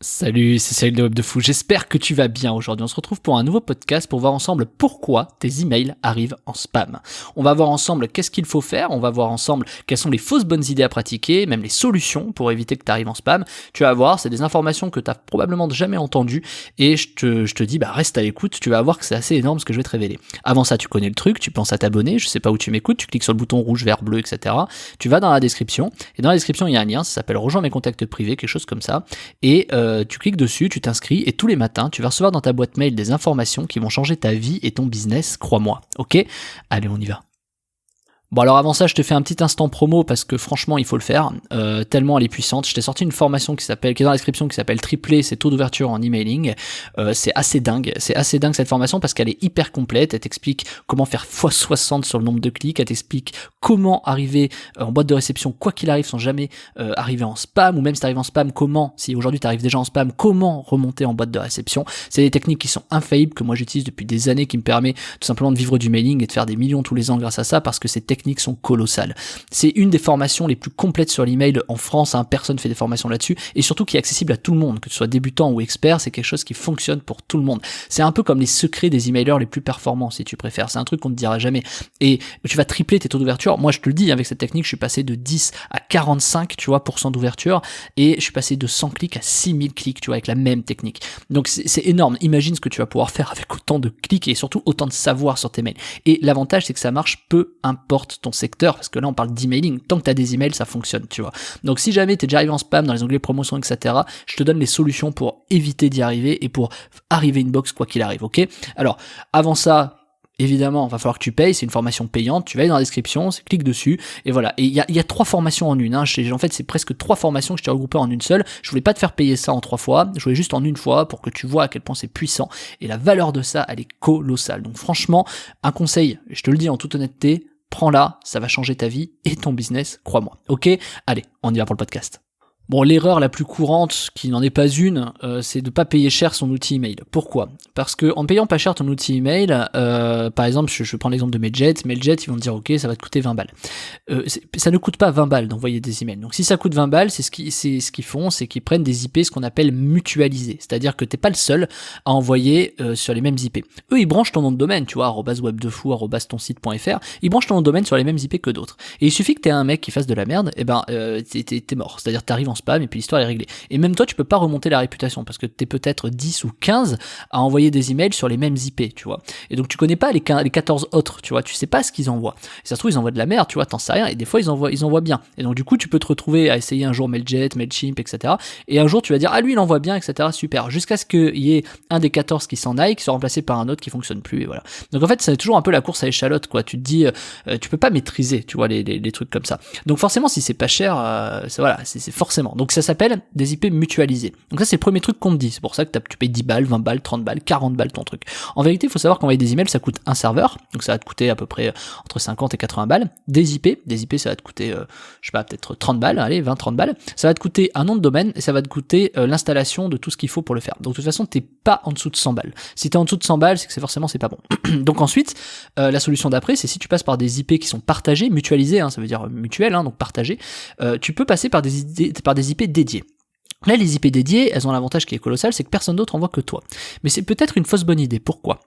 Salut, c'est Cyril de Web de Fou, j'espère que tu vas bien aujourd'hui. On se retrouve pour un nouveau podcast pour voir ensemble pourquoi tes emails arrivent en spam. On va voir ensemble qu'est-ce qu'il faut faire, on va voir ensemble quelles sont les fausses bonnes idées à pratiquer, même les solutions pour éviter que tu arrives en spam. Tu vas voir, c'est des informations que tu n'as probablement jamais entendues et je te dis, reste à l'écoute, tu vas voir que c'est assez énorme ce que je vais te révéler. Avant ça, tu connais le truc, tu penses à t'abonner, je sais pas où tu m'écoutes, tu cliques sur le bouton rouge, vert, bleu, etc. Tu vas dans la description et dans la description, il y a un lien, ça s'appelle Rejoins mes contacts privés, quelque chose comme ça. Et tu cliques dessus, tu t'inscris et tous les matins, tu vas recevoir dans ta boîte mail des informations qui vont changer ta vie et ton business, crois-moi. Ok ? Allez, on y va. Bon alors avant ça, je te fais un petit instant promo parce que franchement il faut le faire, tellement elle est puissante. Je t'ai sorti une formation qui est dans la description, qui s'appelle Tripler ses taux d'ouverture en emailing. C'est assez dingue cette formation parce qu'elle est hyper complète. Elle t'explique comment faire x60 sur le nombre de clics, elle t'explique comment arriver en boîte de réception quoi qu'il arrive sans jamais arriver en spam, ou même si t'arrives en spam, comment, si aujourd'hui t'arrives déjà en spam, comment remonter en boîte de réception. C'est des techniques qui sont infaillibles, que moi j'utilise depuis des années, qui me permet tout simplement de vivre du mailing et de faire des millions tous les ans grâce à ça, parce que ces techniques sont colossales. C'est une des formations les plus complètes sur l'email en France, personne fait des formations là-dessus, et surtout qui est accessible à tout le monde, que tu sois débutant ou expert, c'est quelque chose qui fonctionne pour tout le monde. C'est un peu comme les secrets des emailers les plus performants, si tu préfères. C'est un truc qu'on ne te dira jamais. Et tu vas tripler tes taux d'ouverture. Moi, je te le dis, avec cette technique, je suis passé de 10 à 45, % d'ouverture, et je suis passé de 100 clics à 6000 clics, tu vois, avec la même technique. Donc c'est énorme. Imagine ce que tu vas pouvoir faire avec autant de clics et surtout autant de savoir sur tes mails. Et l'avantage, c'est que ça marche peu importe ton secteur, parce que là on parle d'emailing, tant que tu as des emails ça fonctionne, tu vois. Donc si jamais tu es déjà arrivé en spam dans les onglets promotion, etc., je te donne les solutions pour éviter d'y arriver et pour arriver inbox quoi qu'il arrive, ok. Alors avant ça, évidemment, il va falloir que tu payes, c'est une formation payante, tu vas aller dans la description, clique dessus, et voilà. Et il y a 3 formations en une, en fait c'est presque 3 formations que je t'ai regroupées en une seule. Je voulais pas te faire payer ça en 3 fois, je voulais juste en une fois pour que tu vois à quel point c'est puissant, et la valeur de ça, elle est colossale. Donc franchement, un conseil, je te le dis en toute honnêteté, prends-la, ça va changer ta vie et ton business, crois-moi. Ok ? Allez, on y va pour le podcast. Bon, l'erreur la plus courante, qui n'en est pas une, c'est de pas payer cher son outil email. Pourquoi ? Parce que en payant pas cher ton outil email, par exemple, je prends l'exemple de Mailjet, ils vont te dire ok, ça va te coûter 20 balles. Ça ne coûte pas 20 balles d'envoyer des emails. Donc si ça coûte 20 balles, c'est ce qu'ils font, c'est qu'ils prennent des IP, ce qu'on appelle mutualisés. C'est-à-dire que t'es pas le seul à envoyer sur les mêmes IP. Eux, ils branchent ton nom de domaine, tu vois, @webdefou, @tonsite.fr, ils branchent ton nom de domaine sur les mêmes IP que d'autres. Et il suffit que t'aies un mec qui fasse de la merde, et t'es mort. C'est-à-dire t'arrives en spam et puis l'histoire est réglée. Et même toi, tu peux pas remonter la réputation parce que t'es peut-être 10 ou 15 à envoyer des emails sur les mêmes IP, tu vois. Et donc tu connais pas les 14 autres, tu vois, tu sais pas ce qu'ils envoient. Et ça se trouve, ils envoient de la merde, tu vois, t'en sais rien, et des fois ils envoient bien. Et donc du coup, tu peux te retrouver à essayer un jour Mailjet, Mailchimp, etc. Et un jour, tu vas dire, lui il envoie bien, etc. Super. Jusqu'à ce qu'il y ait un des 14 qui s'en aille, qui soit remplacé par un autre qui fonctionne plus, et voilà. Donc en fait, c'est toujours un peu la course à échalote, quoi. Tu te dis, tu peux pas maîtriser, tu vois, les trucs comme ça. Donc forcément, si c'est pas cher, c'est forcément. Donc ça s'appelle des IP mutualisés. Donc ça, c'est le premier truc qu'on te dit. C'est pour ça que tu payes 10 balles, 20 balles, 30 balles, 40 balles ton truc. En vérité, il faut savoir qu'envoyer des emails, ça coûte un serveur. Donc ça va te coûter à peu près entre 50 et 80 balles. Des IP, ça va te coûter, peut-être 30 balles, allez, 20, 30 balles. Ça va te coûter un nom de domaine et ça va te coûter l'installation de tout ce qu'il faut pour le faire. Donc de toute façon, t'es pas en dessous de 100 balles. Si t'es en dessous de 100 balles, c'est que forcément, c'est pas bon. Donc ensuite, la solution d'après, c'est si tu passes par des IP qui sont partagés, mutualisés, ça veut dire mutuel, donc partagés, tu peux passer par des IP dédiés. Là, les IP dédiées, elles ont l'avantage qui est colossal, c'est que personne d'autre envoie que toi. Mais c'est peut-être une fausse bonne idée. Pourquoi ?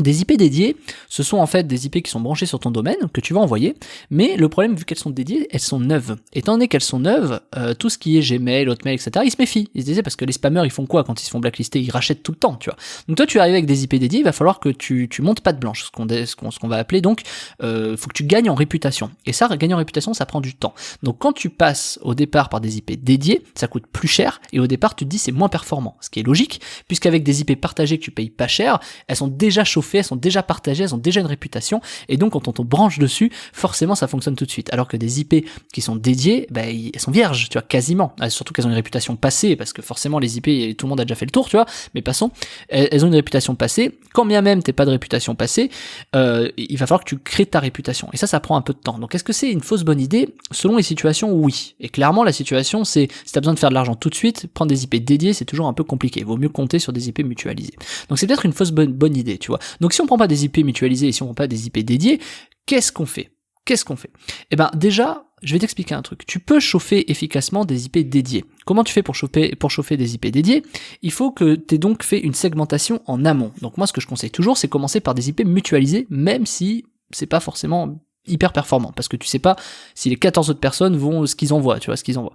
Des IP dédiées, ce sont en fait des IP qui sont branchées sur ton domaine, que tu vas envoyer, mais le problème, vu qu'elles sont dédiées, elles sont neuves. Étant donné qu'elles sont neuves, tout ce qui est Gmail, Hotmail, etc., ils se méfient. Ils se disaient, parce que les spammers, ils font quoi quand ils se font blacklister ? Ils rachètent tout le temps, tu vois. Donc toi, tu arrives avec des IP dédiées, il va falloir que tu montes patte blanche, ce qu'on va appeler donc, faut que tu gagnes en réputation. Et ça, gagner en réputation, ça prend du temps. Donc quand tu passes au départ par des IP dédiées, ça coûte plus cher, et au départ, tu te dis c'est moins performant. Ce qui est logique, puisqu'avec des IP partagées que tu payes pas cher, elles sont déjà chauffées, elles sont déjà partagées, elles ont déjà une réputation, et donc quand on te branche dessus, forcément ça fonctionne tout de suite. Alors que des IP qui sont dédiées, elles sont vierges, tu vois, quasiment. Surtout qu'elles ont une réputation passée, parce que forcément les IP, tout le monde a déjà fait le tour, tu vois, mais passons. Elles ont une réputation passée, quand bien même t'es pas de réputation passée, il va falloir que tu crées ta réputation. Et ça prend un peu de temps. Donc est-ce que c'est une fausse bonne idée ? Selon les situations, oui. Et clairement, la situation, c'est, si t'as besoin de faire de l'argent tout de suite, prendre des IP dédiés, c'est toujours un peu compliqué. Il vaut mieux compter sur des IP mutualisés. Donc c'est peut-être une fausse bonne idée, tu vois. Donc si on prend pas des IP mutualisés et si on prend pas des IP dédiés, qu'est-ce qu'on fait ? Eh ben déjà, je vais t'expliquer un truc. Tu peux chauffer efficacement des IP dédiés. Comment tu fais pour chauffer des IP dédiés? Il faut que tu aies donc fait une segmentation en amont. Donc moi, ce que je conseille toujours, c'est commencer par des IP mutualisés, même si c'est pas forcément hyper performant, parce que tu sais pas si les 14 autres personnes vont ce qu'ils envoient, tu vois, ce qu'ils envoient.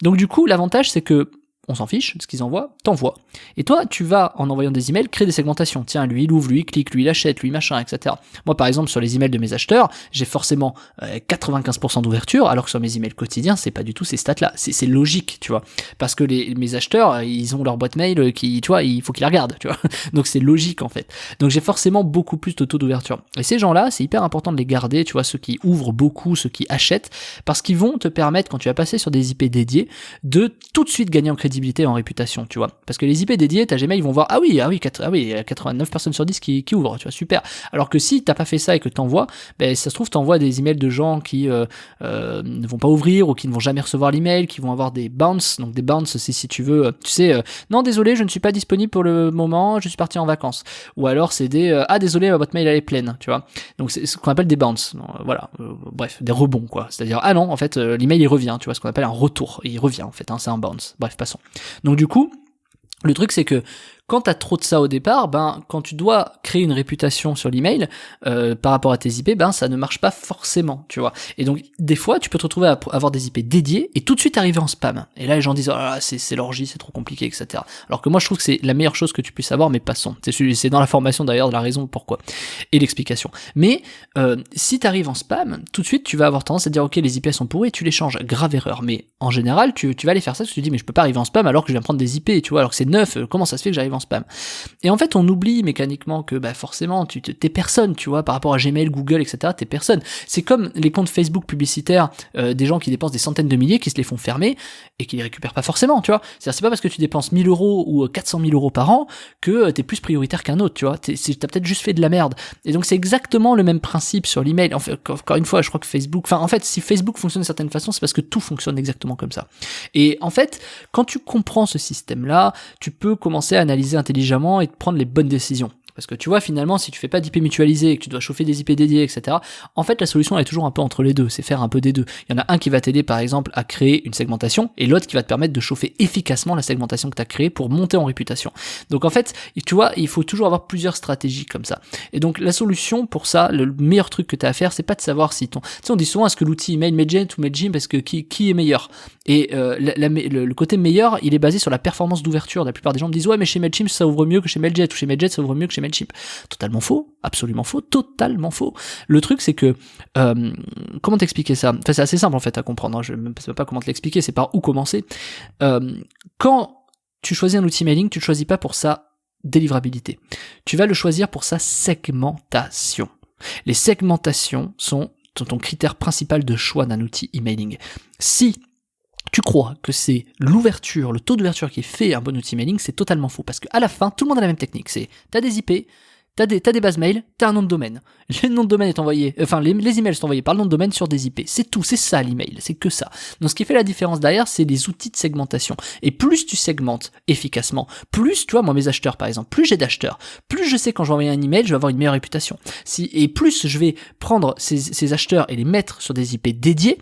Donc du coup, l'avantage, c'est que on s'en fiche de ce qu'ils envoient, t'envoies. Et toi, tu vas, en envoyant des emails, créer des segmentations. Tiens, lui, il ouvre, lui, il clique, lui, il achète, lui, machin, etc. Moi, par exemple, sur les emails de mes acheteurs, j'ai forcément 95% d'ouverture, alors que sur mes emails quotidiens, c'est pas du tout ces stats-là. C'est logique, tu vois. Parce que mes acheteurs, ils ont leur boîte mail qui, tu vois, il faut qu'ils la regardent, tu vois. Donc c'est logique, en fait. Donc j'ai forcément beaucoup plus de taux d'ouverture. Et ces gens-là, c'est hyper important de les garder, tu vois, ceux qui ouvrent beaucoup, ceux qui achètent, parce qu'ils vont te permettre, quand tu vas passer sur des IP dédiés, de tout de suite gagner en crédibilité, en réputation, tu vois. Parce que les IP dédiés, ta Gmail, ils vont voir, ah oui, il y a 89 personnes sur 10 qui ouvrent, tu vois, super. Alors que si t'as pas fait ça et que t'envoies, ben, ça se trouve, t'envoies des emails de gens qui ne vont pas ouvrir ou qui ne vont jamais recevoir l'email, qui vont avoir des bounces. Donc des bounces, c'est si tu veux, tu sais, non, désolé, je ne suis pas disponible pour le moment, je suis parti en vacances. Ou alors c'est des, ah, désolé, votre mail elle est pleine, tu vois. Donc c'est ce qu'on appelle des bounces. Voilà, bref, des rebonds, quoi. C'est-à-dire, ah non, en fait, l'email il revient, tu vois, ce qu'on appelle un retour. Il revient, en fait, hein, c'est un bounce. Bref, passons. Donc du coup, le truc c'est que quand t'as trop de ça au départ, ben quand tu dois créer une réputation sur l'email par rapport à tes IP, ben ça ne marche pas forcément, tu vois. Et donc des fois, tu peux te retrouver à avoir des IP dédiés et tout de suite arriver en spam. Et là, les gens disent oh là là, c'est l'orgie, c'est trop compliqué, etc. Alors que moi, je trouve que c'est la meilleure chose que tu puisses avoir, mais passons. C'est dans la formation d'ailleurs de la raison pourquoi et l'explication. Mais si t'arrives en spam, tout de suite, tu vas avoir tendance à dire ok, les IP sont pourris, et tu les changes. Grave erreur. Mais en général, tu vas aller faire ça parce que tu te dis mais je peux pas arriver en spam alors que je viens prendre des IP, tu vois, alors que c'est neuf. Comment ça se fait que j'arrive en spam? Et en fait, on oublie mécaniquement que bah forcément, t'es personne, tu vois, par rapport à Gmail, Google, etc. T'es personne. C'est comme les comptes Facebook publicitaires des gens qui dépensent des centaines de milliers, qui se les font fermer et qui les récupèrent pas forcément, tu vois. C'est pas parce que tu dépenses 1000 euros ou 400 000 euros par an que t'es plus prioritaire qu'un autre, tu vois. T'as peut-être juste fait de la merde. Et donc c'est exactement le même principe sur l'email. En fait, encore une fois, je crois que Facebook, enfin en fait, si Facebook fonctionne d'une certaine façon, c'est parce que tout fonctionne exactement comme ça. Et en fait, quand tu comprends ce système-là, tu peux commencer à analyser intelligemment et de prendre les bonnes décisions. Parce que tu vois, finalement, si tu fais pas d'IP mutualisé et que tu dois chauffer des IP dédiés, etc., en fait, la solution elle est toujours un peu entre les deux, c'est faire un peu des deux. Il y en a un qui va t'aider, par exemple, à créer une segmentation, et l'autre qui va te permettre de chauffer efficacement la segmentation que tu as créée pour monter en réputation. Donc en fait, tu vois, il faut toujours avoir plusieurs stratégies comme ça. Et donc la solution pour ça, le meilleur truc que tu as à faire, c'est pas de savoir si ton... Tu sais, on dit souvent, est-ce que l'outil email Mailjet ou Mailchimp, parce que qui est meilleur? Et le côté meilleur, il est basé sur la performance d'ouverture. La plupart des gens me disent, ouais, mais chez Mailchimp, ça ouvre mieux que chez Mailjet, ou chez Mailjet, ça ouvre mieux que chez Mailchimp. Totalement faux, absolument faux, totalement faux. Le truc c'est que comment t'expliquer ça? Enfin c'est assez simple en fait à comprendre, hein. Je ne sais pas comment te l'expliquer, c'est par où commencer. Quand tu choisis un outil mailing, tu le choisis pas pour sa délivrabilité. Tu vas le choisir pour sa segmentation. Les segmentations sont ton critère principal de choix d'un outil emailing. Si tu crois que c'est l'ouverture, le taux d'ouverture qui est fait un bon outil mailing, c'est totalement faux. Parce qu'à la fin, tout le monde a la même technique. T'as des IP, t'as des bases mail, t'as un nom de domaine. Le nom de domaine est envoyé, enfin les emails sont envoyés par le nom de domaine sur des IP. C'est tout, c'est ça l'email, c'est que ça. Donc ce qui fait la différence derrière, c'est les outils de segmentation. Et plus tu segmentes efficacement, plus, tu vois, moi mes acheteurs par exemple, plus j'ai d'acheteurs, plus je sais quand je vais envoyer un email, je vais avoir une meilleure réputation. Et plus je vais prendre ces acheteurs et les mettre sur des IP dédiés,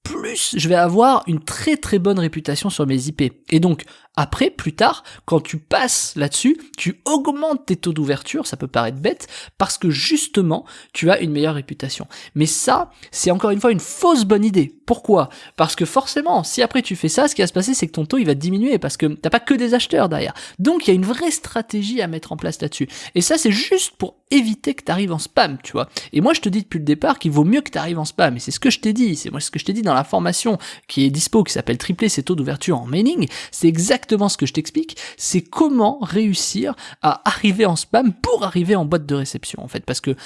plus je vais avoir une très très bonne réputation sur mes IP. Et donc, après, plus tard, quand tu passes là-dessus, tu augmentes tes taux d'ouverture, ça peut paraître bête, parce que justement, tu as une meilleure réputation. Mais ça, c'est encore une fois une fausse bonne idée. Pourquoi? Parce que forcément, si après tu fais ça, ce qui va se passer, c'est que ton taux, il va diminuer, parce que t'as pas que des acheteurs derrière. Donc, il y a une vraie stratégie à mettre en place là-dessus. Et ça, c'est juste pour éviter que tu arrives en spam, tu vois. Et moi, je te dis depuis le départ qu'il vaut mieux que tu arrives en spam. Et c'est ce que je t'ai dit. C'est moi ce que je t'ai dit dans la formation qui est dispo, qui s'appelle Tripler ses taux d'ouverture en mailing. C'est exactement ce que je t'explique. C'est comment réussir à arriver en spam pour arriver en boîte de réception, en fait. Parce que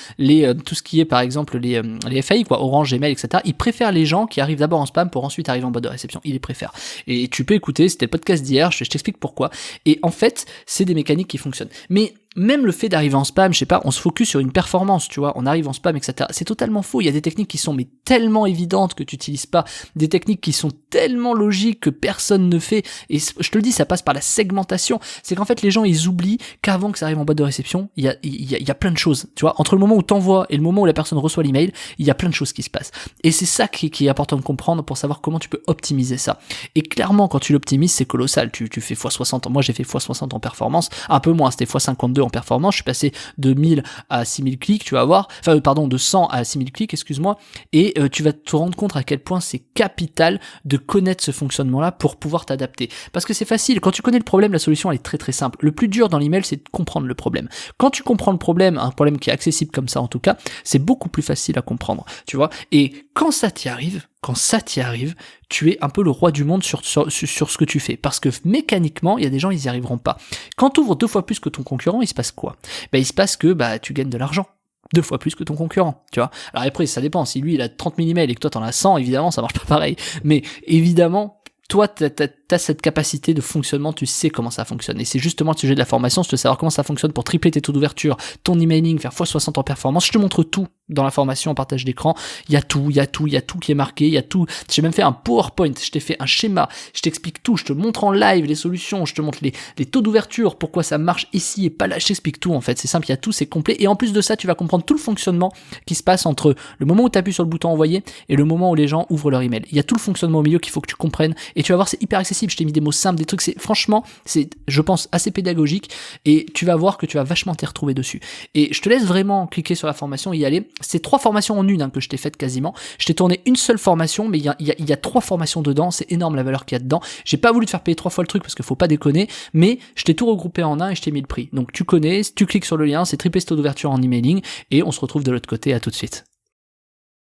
tout ce qui est, par exemple, les FAI, quoi, Orange, Gmail, etc., ils préfèrent les gens qui arrivent d'abord en spam pour ensuite arriver en boîte de réception. Ils les préfèrent. Et tu peux écouter, c'était le podcast d'hier, je t'explique pourquoi. Et en fait, c'est des mécaniques qui fonctionnent. Mais même le fait d'arriver en spam, je sais pas, on se focus sur une performance, tu vois, on arrive en spam, etc. C'est totalement faux. Il y a des techniques qui sont mais tellement évidentes que tu n'utilises pas, des techniques qui sont tellement logique que personne ne fait, et je te le dis, ça passe par la segmentation. C'est qu'en fait les gens ils oublient qu'avant que ça arrive en boîte de réception, il y a plein de choses, tu vois, entre le moment où t'envoies et le moment où la personne reçoit l'email, il y a plein de choses qui se passent, et c'est ça qui est important de comprendre pour savoir comment tu peux optimiser ça. Et clairement quand tu l'optimises, c'est colossal, tu fais x60, moi j'ai fait x60 en performance, un peu moins, c'était x52 en performance, je suis passé de 1000 à 6000 clics, tu vas voir, de 100 à 6000 clics, excuse-moi, et tu vas te rendre compte à quel point c'est capital de connaître ce fonctionnement-là pour pouvoir t'adapter. Parce que c'est facile, quand tu connais le problème, la solution elle est très très simple. Le plus dur dans l'email, c'est de comprendre le problème. Quand tu comprends le problème, un problème qui est accessible comme ça en tout cas, c'est beaucoup plus facile à comprendre, tu vois. Et quand ça t'y arrive, tu es un peu le roi du monde sur ce que tu fais. Parce que mécaniquement, il y a des gens, ils y arriveront pas. Quand tu ouvres 2 fois plus que ton concurrent, il se passe quoi? Il se passe que tu gagnes de l'argent. 2 fois plus que ton concurrent, tu vois. Alors après, ça dépend. Si lui, il a 30 000 emails et que toi, t'en as 100, évidemment, ça marche pas pareil. Mais évidemment, toi, t'as cette capacité de fonctionnement, tu sais comment ça fonctionne. Et c'est justement le sujet de la formation, c'est de savoir comment ça fonctionne pour tripler tes taux d'ouverture, ton emailing, faire x60 en performance. Je te montre tout dans la formation en partage d'écran. Il y a tout qui est marqué, il y a tout. J'ai même fait un PowerPoint, je t'ai fait un schéma, je t'explique tout, je te montre en live les solutions, je te montre les taux d'ouverture, pourquoi ça marche ici et pas là, je t'explique tout en fait. C'est simple, il y a tout, c'est complet. Et en plus de ça, tu vas comprendre tout le fonctionnement qui se passe entre le moment où tu appuies sur le bouton envoyer et le moment où les gens ouvrent leur email. Il y a tout le fonctionnement au milieu qu'il faut que tu comprennes. Et tu vas voir, c'est hyper accessible. Je t'ai mis des mots simples, des trucs, franchement, c'est, je pense, assez pédagogique. Et tu vas voir que tu vas vachement t'y retrouver dessus. Et je te laisse vraiment cliquer sur la formation et y aller. C'est 3 formations en une que je t'ai faites quasiment. Je t'ai tourné une seule formation, mais il y a 3 formations dedans. C'est énorme la valeur qu'il y a dedans. J'ai pas voulu te faire payer 3 fois le truc parce qu'il faut pas déconner, mais je t'ai tout regroupé en un et je t'ai mis le prix. Donc tu connais, tu cliques sur le lien, c'est triple taux d'ouverture en emailing et on se retrouve de l'autre côté. À tout de suite.